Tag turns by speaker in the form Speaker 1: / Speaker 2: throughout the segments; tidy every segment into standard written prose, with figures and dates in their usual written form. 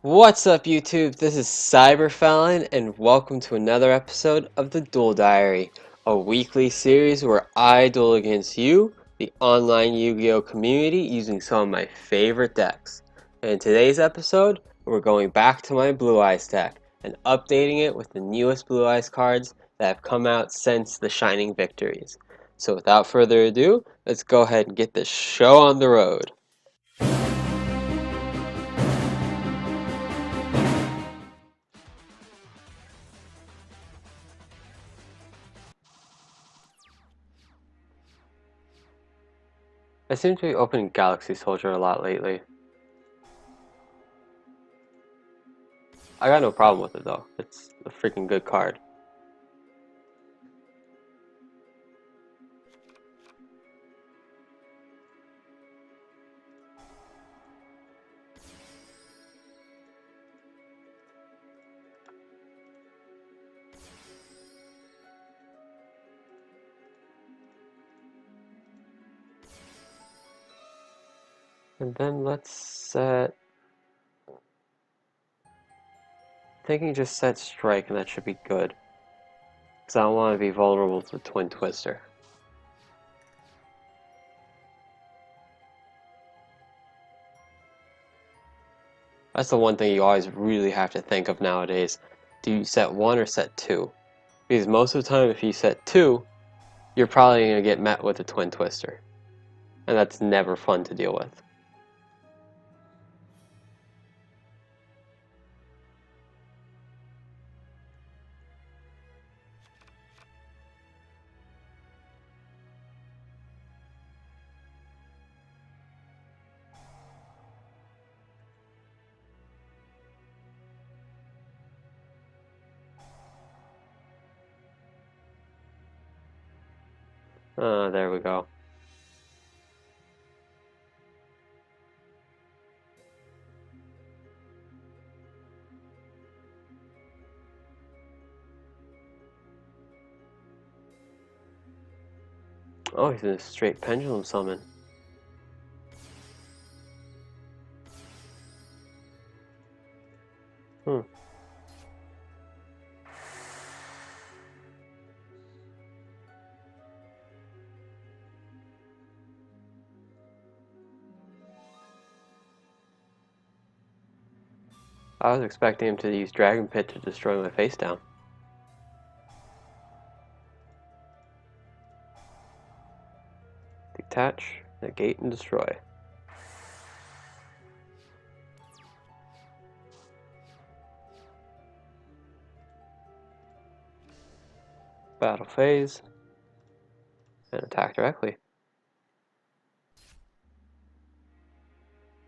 Speaker 1: What's up, YouTube? This is Cyberfelon, and welcome to another episode of the Duel Diary, a weekly series where I duel against you, the online Yu-Gi-Oh community, using some of my favorite decks. And in today's episode, we're going back to my Blue Eyes deck and updating it with the newest Blue Eyes cards that have come out since the Shining Victories. So without further ado, let's go ahead and get this show on the road. I seem to be opening Galaxy Soldier a lot lately. I got no problem with it though. It's a freaking good card. And then let's set... thinking just set Strike and that should be good. Because I don't want to be vulnerable to Twin Twister. That's the one thing you always really have to think of nowadays. Do you set 1 or set 2? Because most of the time if you set 2, you're probably going to get met with a Twin Twister. And that's never fun to deal with. There we go. Oh, he's in a straight Pendulum Summon. Hmm. I was expecting him to use Dragon Pit to destroy my face down. Detach, negate, and destroy. Battle phase, and attack directly.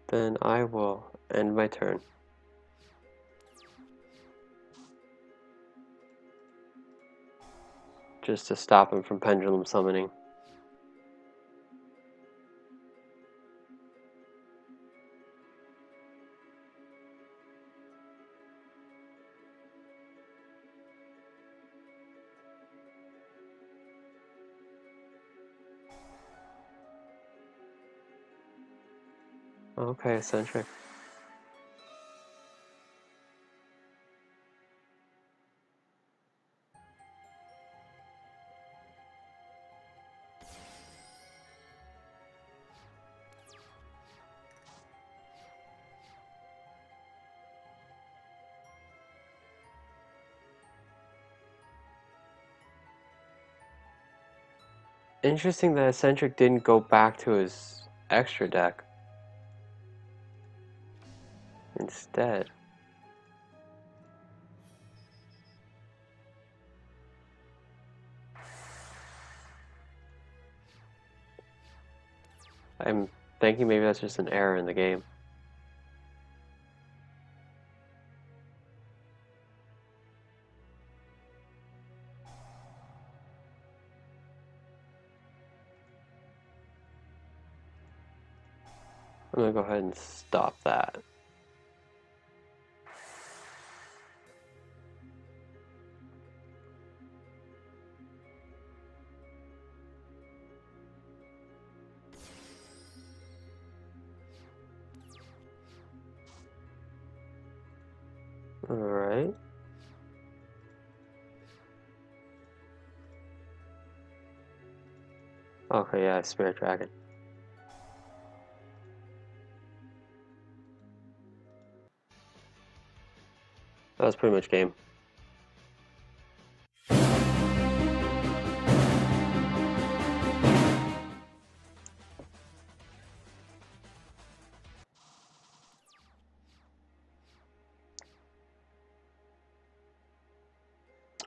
Speaker 1: Then I will end my turn. Just to stop him from Pendulum Summoning. Okay, Eccentric. Interesting that Eccentric didn't go back to his extra deck instead. I'm thinking maybe that's just an error in the game. I'm gonna go ahead and stop that. Alright. Okay, yeah, Spirit Dragon. That was pretty much game.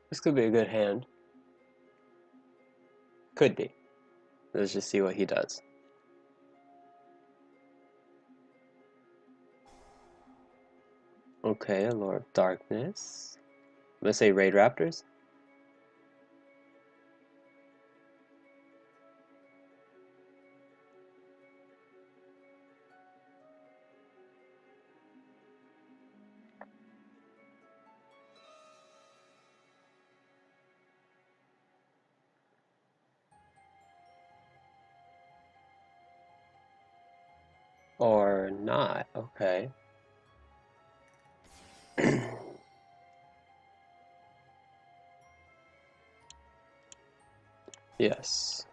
Speaker 1: This could be a good hand. Could be. Let's just see what he does. Okay, a Lord of Darkness. I'm gonna say Raid Raptors. Or not, okay. Yes.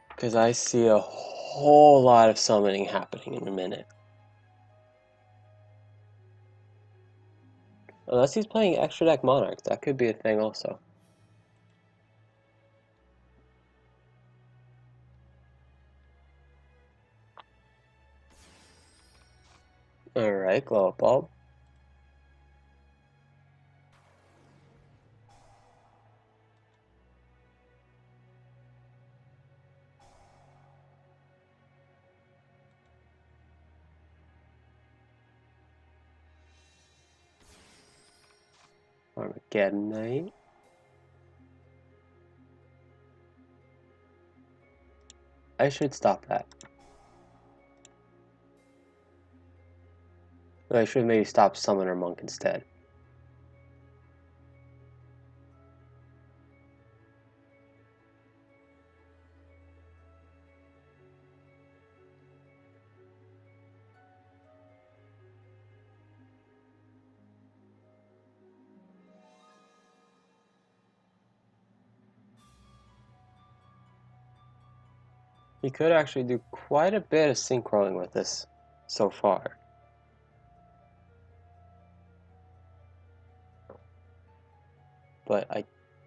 Speaker 1: Because I see a whole lot of summoning happening in a minute. Unless he's playing extra deck Monarch, that could be a thing also. Alright, Glow Up Bulb. Armageddon Knight. I should stop that. I should maybe stop Summoner Monk instead. He could actually do quite a bit of synchroing with this so far. But I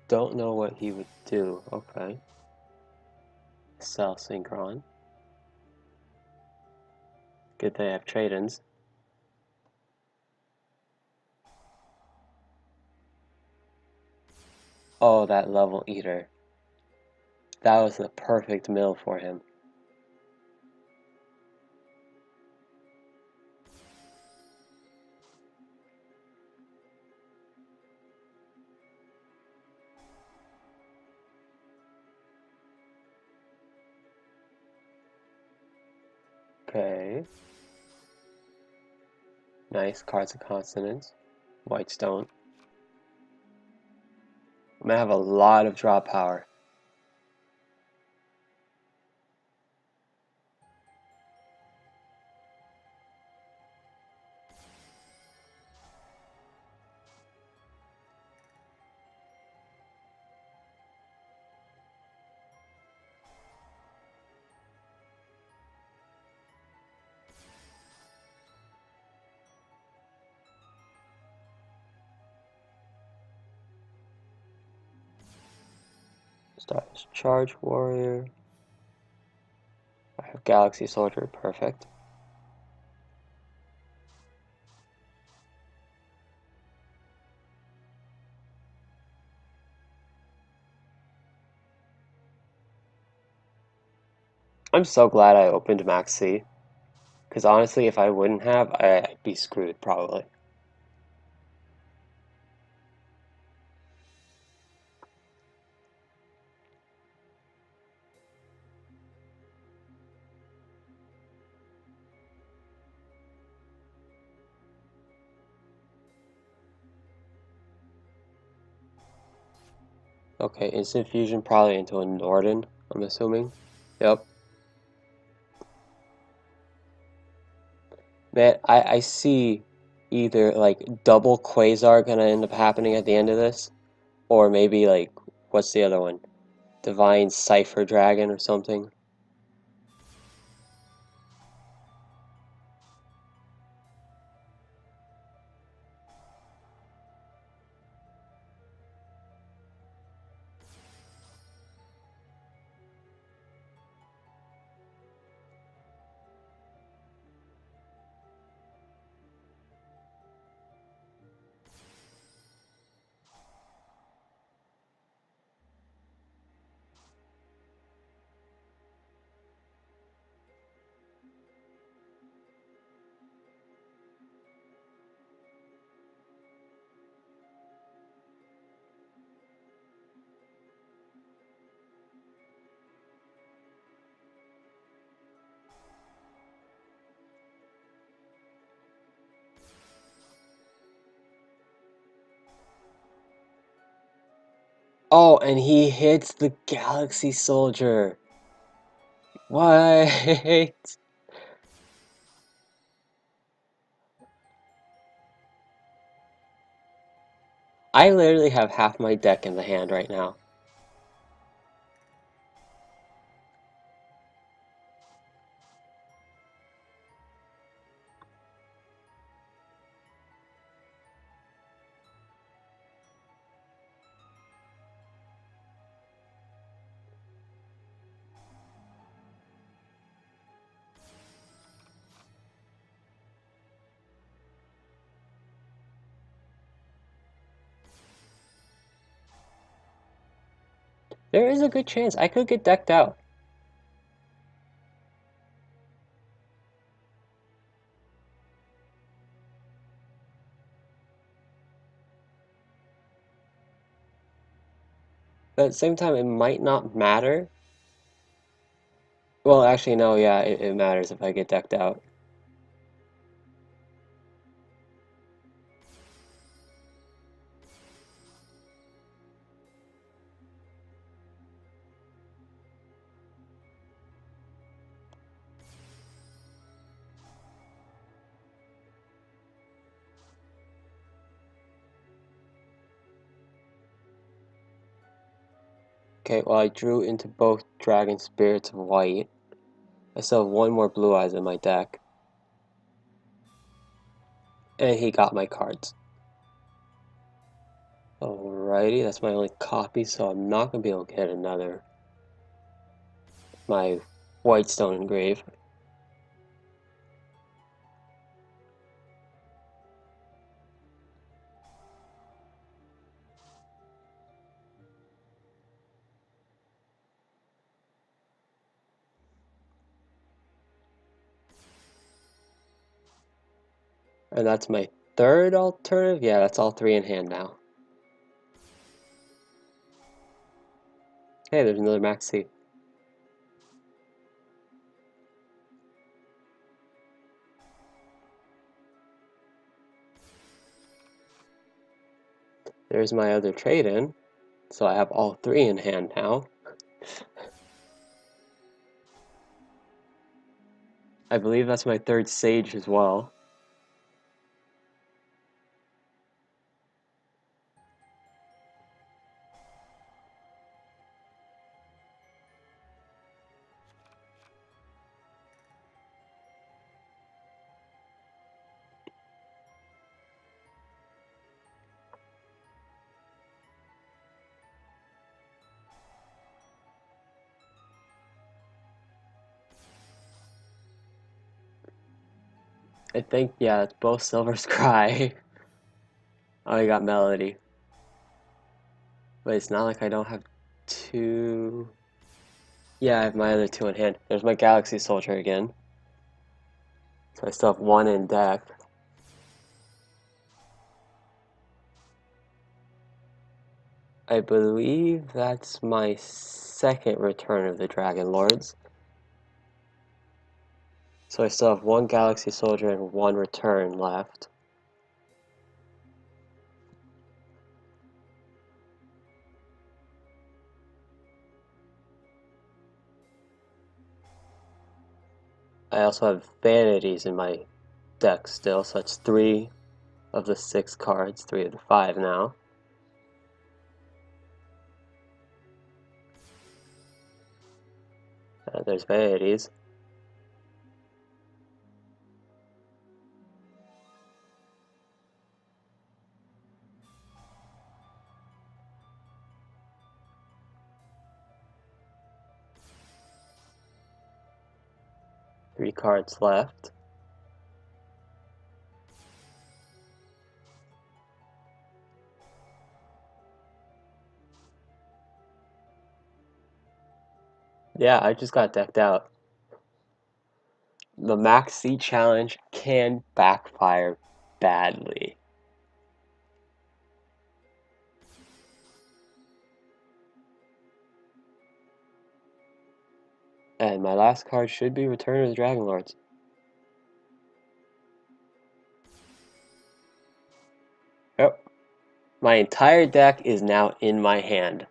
Speaker 1: don't know what he would do. Okay. Sell Synchron. Good thing I have trade-ins. Oh, that Level Eater. That was the perfect mill for him. Okay. Nice. Cards of Consonance. White Stone. I'm gonna have a lot of draw power. Start as Charge Warrior. I have Galaxy Soldier. Perfect. I'm so glad I opened Max C. Because honestly, if I wouldn't have, I'd be screwed probably. Okay, Instant Fusion probably into a Norden, I'm assuming. Yep. Man, I see either like double Quasar gonna end up happening at the end of this, or maybe like what's the other one? Divine Cipher Dragon or something. Oh, and he hits the Galaxy Soldier. What? I literally have half my deck in the hand right now. There is a good chance I could get decked out. But at the same time, it might not matter. Well, actually, no, yeah, it matters if I get decked out. Okay, well, I drew into both Dragon Spirits of White. I still have one more Blue Eyes in my deck. And he got my cards. Alrighty, that's my only copy, so I'm not going to be able to get another. My White Stone Engrave. And that's my third alternative. Yeah, that's all three in hand now. Hey, there's another Maxi. There's my other trade-in. So I have all three in hand now. I believe that's my third Sage as well. I think, yeah, it's both Silver's Cry. Oh, I got Melody. But it's not like I don't have two. Yeah, I have my other two in hand. There's my Galaxy Soldier again. So I still have one in deck. I believe that's my second return of the Dragon Lords. So I still have one Galaxy Soldier and one return left. I also have Vanities in my deck still, so that's three. of the 6 cards, 3 of the 5 now. There's varieties. Three cards left. Yeah, I just got decked out. The max seed challenge can backfire badly. And my last card should be Return of the Dragon Lords. Yep. My entire deck is now in my hand.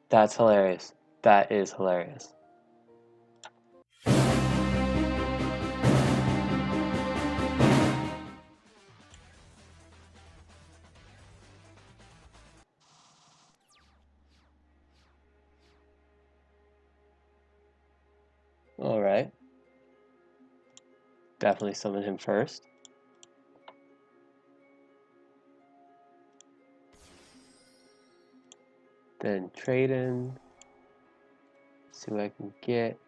Speaker 1: That's hilarious. That is hilarious. Alright. Definitely summon him first. Then trade in. See what I can get.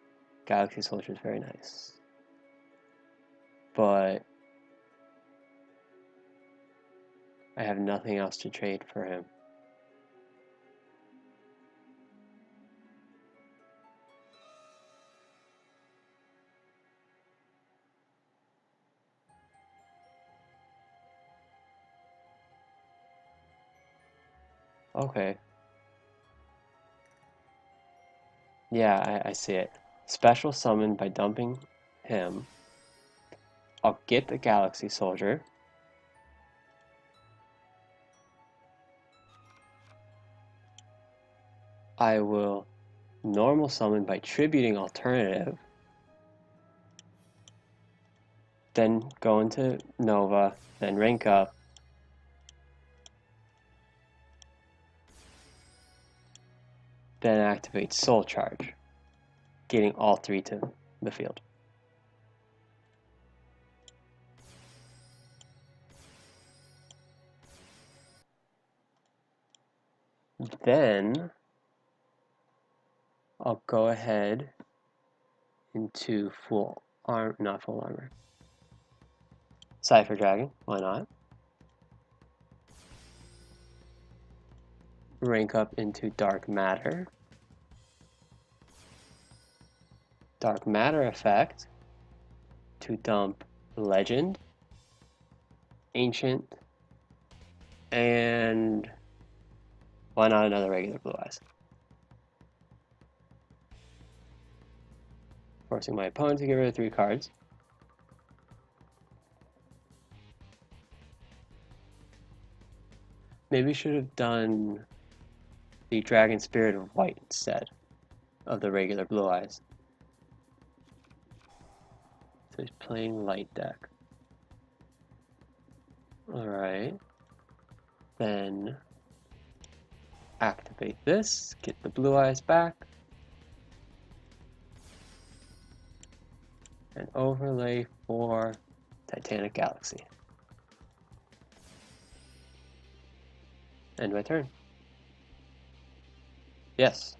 Speaker 1: Galaxy Soldier is very nice. But I have nothing else to trade for him. Okay. Yeah, I see it. Special summon by dumping him. I'll get the Galaxy Soldier. I will normal summon by tributing Alternative. Then go into Nova, then rank up. Then activate Soul Charge, getting all 3 to the field. Then I'll go ahead into not full armor. Cypher Dragon, why not? Rank up into Dark Matter. Dark Matter effect to dump Legend, Ancient, and why not another regular Blue Eyes? Forcing my opponent to get rid of 3 cards. Maybe should have done the Dragon Spirit of White instead of the regular Blue Eyes. So he's playing light deck. Alright. Then activate this, get the Blue Eyes back, and overlay for Titanic Galaxy. End my turn. Yes.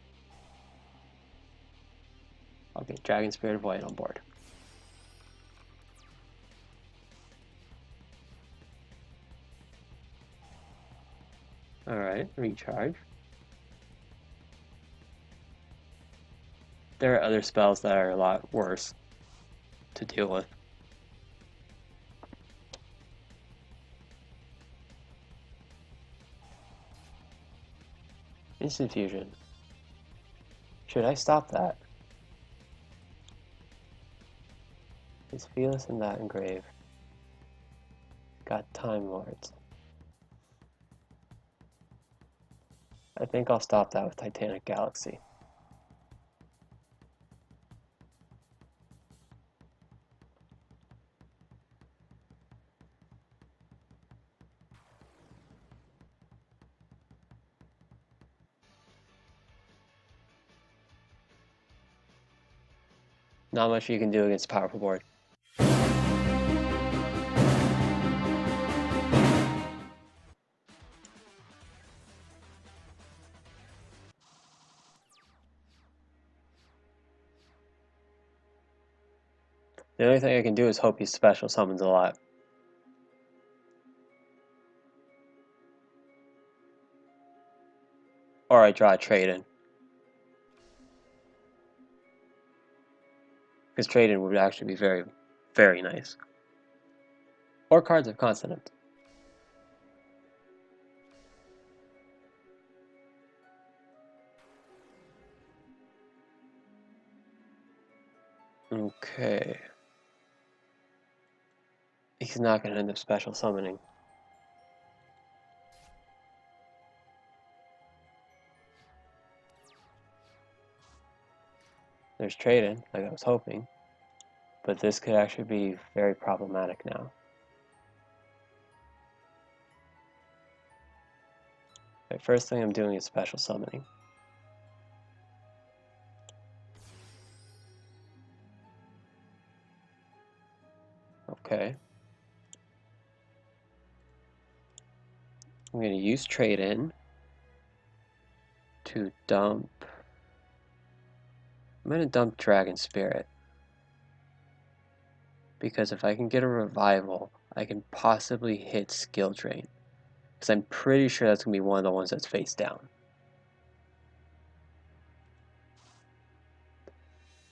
Speaker 1: I'll get Dragon Spirit of White on board. Alright, recharge. There are other spells that are a lot worse to deal with. Instant Fusion. Should I stop that? Is Felis in that engrave? Got Time Lords. I think I'll stop that with Titanic Galaxy. Not much you can do against a powerful board. The only thing I can do is hope he special summons a lot. Or I draw a trade-in. Because trade-in would actually be very, very nice. Or cards of consonant. Okay. He's not going to end up special summoning. There's trade-in, like I was hoping. But this could actually be very problematic now. The first thing I'm doing is special summoning. Okay. I'm going to use trade-in to dump... I'm going to dump Dragon Spirit. Because if I can get a revival, I can possibly hit Skill Drain. Because I'm pretty sure that's going to be one of the ones that's face down.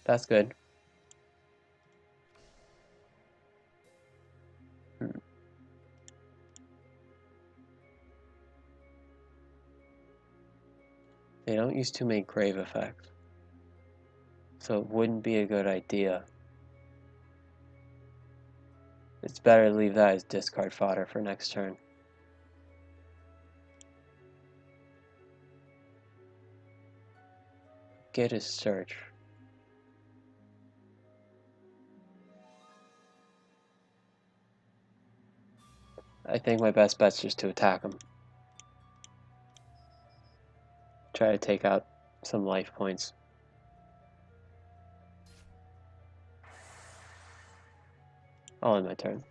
Speaker 1: That's good. They don't use too many grave effects. So it wouldn't be a good idea. It's better to leave that as discard fodder for next turn. Get his search. I think my best bet's just to attack him. Try to take out some life points. I'll end my turn.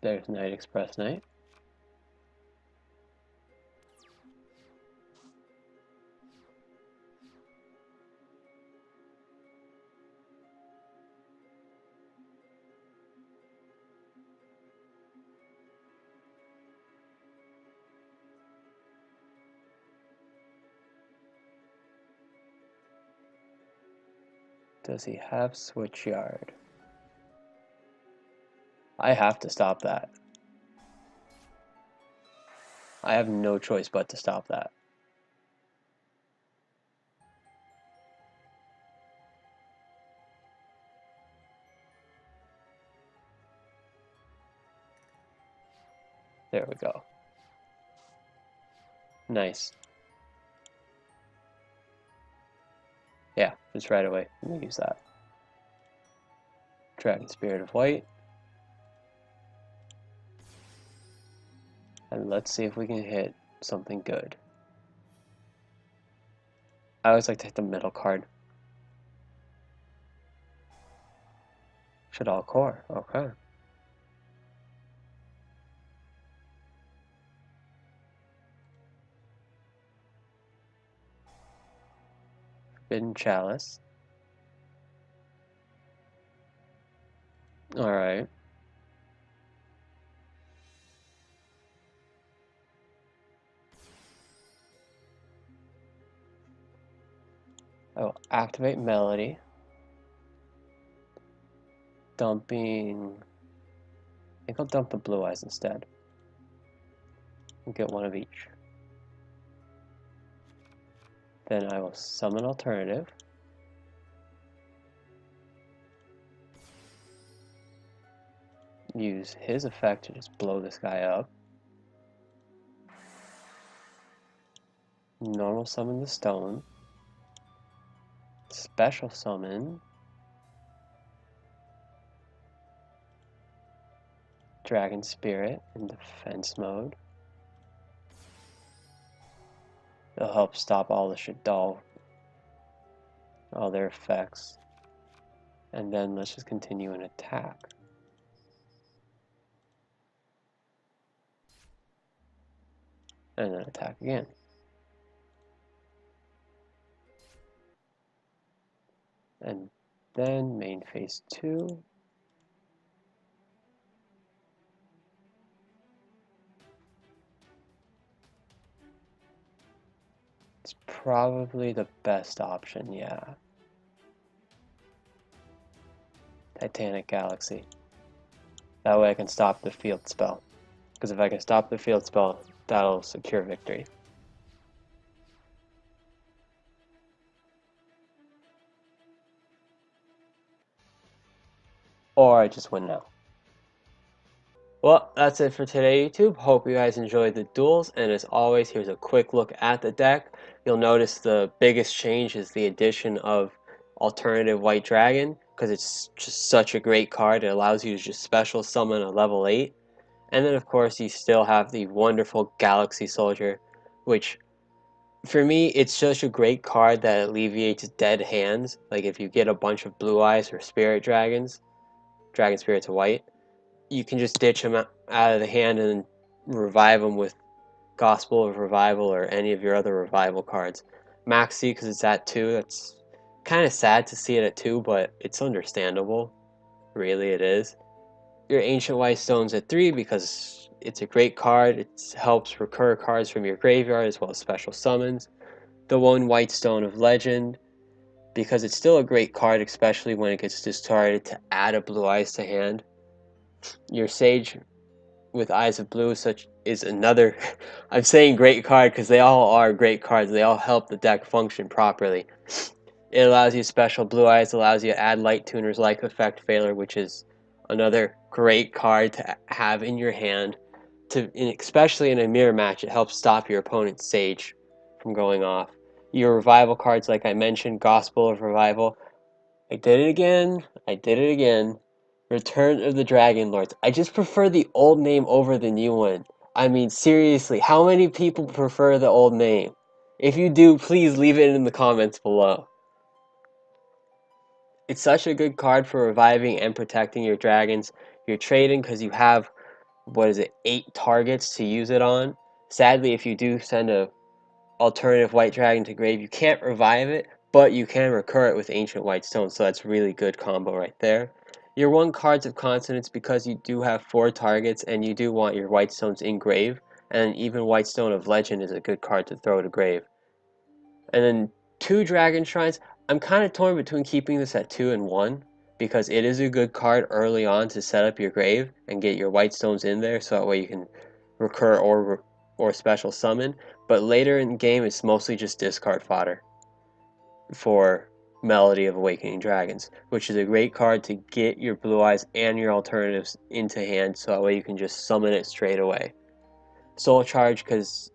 Speaker 1: There's Night Express Knight. Does he have Switch Yard? I have to stop that. I have no choice but to stop that. There we go. Nice. Yeah, just right away. I'm gonna use that. Dragon Spirit of White. And let's see if we can hit something good. I always like to hit the middle card. Shadal Core, okay. Forbidden Chalice. Alright. I will activate Melody. Dumping think I'll dump the blue eyes instead. And get one of each. Then I will summon alternative. Use his effect to just blow this guy up. Normal summon the stone. Special summon Dragon Spirit in defense mode. It'll help stop all the Shaddoll, all their effects. And then let's just continue an attack. And then attack again. And then main phase 2. It's probably the best option, yeah. Titanic Galaxy. That way I can stop the field spell. Because if I can stop the field spell, that'll secure victory. Or I just win now. Well, that's it for today, YouTube. Hope you guys enjoyed the duels, and as always, here's a quick look at the deck. You'll notice the biggest change is the addition of alternative White Dragon, because it's just such a great card. It allows you to just special summon a level 8. And then, of course, you still have the wonderful Galaxy Soldier, which, for me, it's such a great card that alleviates dead hands. Like, if you get a bunch of Blue Eyes or Spirit Dragons, Dragon Spirit to White, you can just ditch them out of the hand and revive them with Gospel of Revival or any of your other revival cards. Maxi, because it's at 2, that's kind of sad to see it at 2, but it's understandable. Really, it is. Your Ancient White Stone's at 3 because it's a great card. It helps recur cards from your graveyard as well as special summons. The one White Stone of Legend, because it's still a great card, especially when it gets discarded, to add a Blue Eyes to hand. Your Sage with Eyes of Blue such is another I'm saying great card because they all are great cards. They all help the deck function properly. It allows you special Blue Eyes, allows you to add Light Tuner's Life Effect Failure, which is another great card to have in your hand. Especially in a mirror match, it helps stop your opponent's Sage from going off. Your revival cards, like I mentioned, Gospel of Revival. I did it again. I did it again. Return of the Dragon Lords. I just prefer the old name over the new one. I mean, seriously, how many people prefer the old name? If you do, please leave it in the comments below. It's such a good card for reviving and protecting your dragons. You're trading because you have, 8 targets to use it on. Sadly, if you do send a alternative White Dragon to grave, you can't revive it, but you can recur it with Ancient White Stone, so that's really good combo right there. Your 1 cards of consonance, because you do have 4 targets and you do want your White Stones in grave, and even White Stone of Legend is a good card to throw to grave. And then 2 Dragon Shrines. I'm kind of torn between keeping this at 2 and 1, because it is a good card early on to set up your grave and get your White Stones in there, so that way you can recur or special summon. But later in the game, it's mostly just discard fodder for Melody of Awakening Dragons, which is a great card to get your Blue Eyes and your alternatives into hand, so that way you can just summon it straight away. Soul Charge, because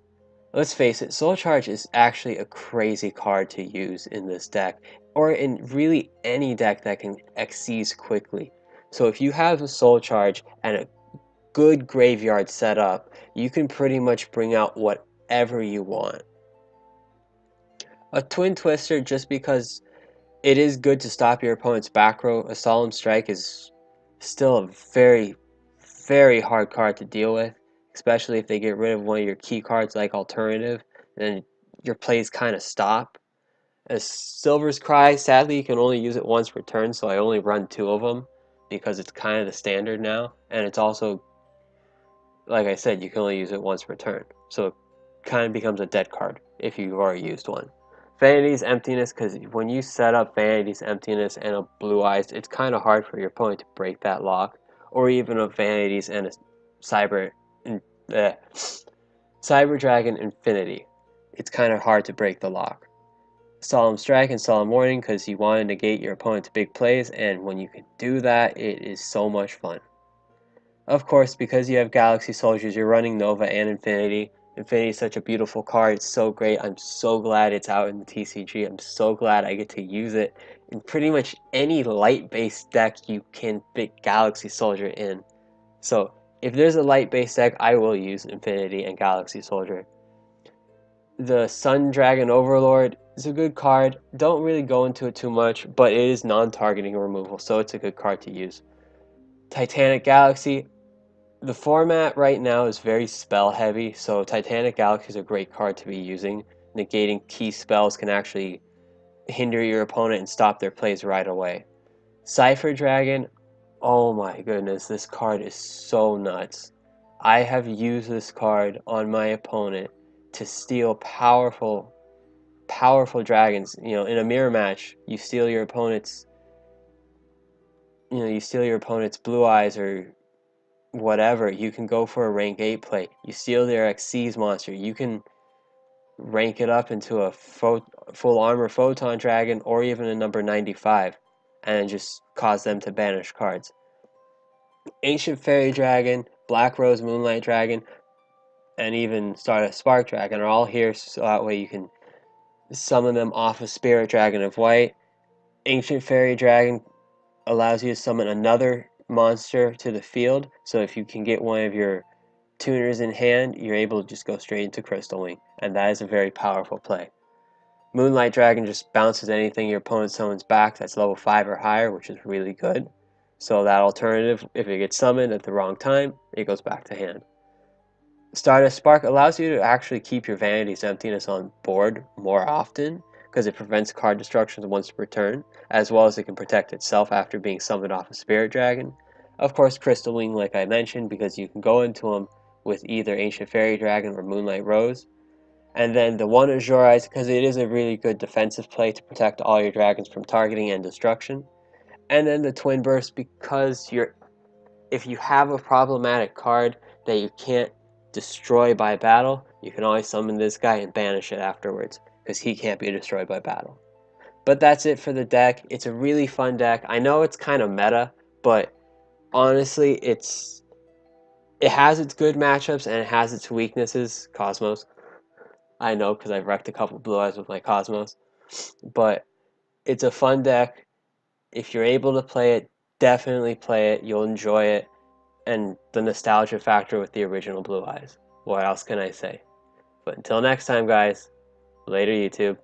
Speaker 1: let's face it, Soul Charge is actually a crazy card to use in this deck, or in really any deck that can Xyz quickly. So if you have a Soul Charge and a good graveyard set up, you can pretty much bring out whatever you want. A Twin Twister, just because it is good to stop your opponent's back row. A Solemn Strike is still a very, very hard card to deal with, especially if they get rid of one of your key cards like Alternative, and your plays kind of stop. As Silver's Cry, sadly you can only use it once per turn, so I only run 2 of them because it's kind of the standard now, and it's also, like I said, you can only use it once per turn, so it kind of becomes a dead card if you've already used one. Vanity's Emptiness, because when you set up Vanity's Emptiness and a Blue Eyes, it's kind of hard for your opponent to break that lock. or even of Vanities and a Cyber, uh, Cyber Dragon Infinity. It's kind of hard to break the lock. Solemn Strike and Solemn Warning because you want to negate your opponent's big plays, and when you can do that, it is so much fun. Of course, because you have Galaxy Soldiers, you're running Nova and Infinity. Infinity is such a beautiful card. It's so great. I'm so glad it's out in the TCG. I'm so glad I get to use it in pretty much any light-based deck you can fit Galaxy Soldier in. So, if there's a light-based deck, I will use Infinity and Galaxy Soldier. The Sun Dragon Overlord is a good card. Don't really go into it too much, but it is non-targeting removal, so it's a good card to use. Titanic Galaxy. The format right now is very spell heavy, so Titanic Galaxy is a great card to be using. Negating key spells can actually hinder your opponent and stop their plays right away. Cypher Dragon, oh my goodness, this card is so nuts. I have used this card on my opponent to steal powerful dragons. You know, in a mirror match, you steal your opponent's blue eyes or whatever. You can go for a rank 8 play. You steal their Xyz monster. You can rank it up into a full armor photon dragon or even a number 95 and just cause them to banish cards. Ancient Fairy Dragon, Black Rose Moonlight Dragon, and even Stardust Spark Dragon are all here, so that way you can summon them off of Spirit Dragon of White. Ancient Fairy Dragon allows you to summon another monster to the field, so if you can get one of your tuners in hand, you're able to just go straight into Crystal Wing, and that is a very powerful play. Moonlight Dragon just bounces anything your opponent summons back that's level 5 or higher, which is really good. So that alternative, if it gets summoned at the wrong time, it goes back to hand. Stardust Spark allows you to actually keep your Vanity's Emptiness on board more often, because it prevents card destruction once per turn, as well as it can protect itself after being summoned off a Spirit Dragon. Of course, Crystal Wing, like I mentioned, because you can go into them with either Ancient Fairy Dragon or Moonlight Rose. And then the one Azure Eyes, because it is a really good defensive play to protect all your dragons from targeting and destruction. And then the Twin Burst, because if you have a problematic card that you can't destroy by battle, you can always summon this guy and banish it afterwards, because he can't be destroyed by battle. But that's it for the deck. It's a really fun deck. I know it's kind of meta, but honestly, it has its good matchups and it has its weaknesses. Cosmos. I know because I've wrecked a couple blue eyes with my Cosmos. But it's a fun deck. If you're able to play it, definitely play it. You'll enjoy it. And the nostalgia factor with the original blue eyes. What else can I say? But until next time, guys. Later, YouTube.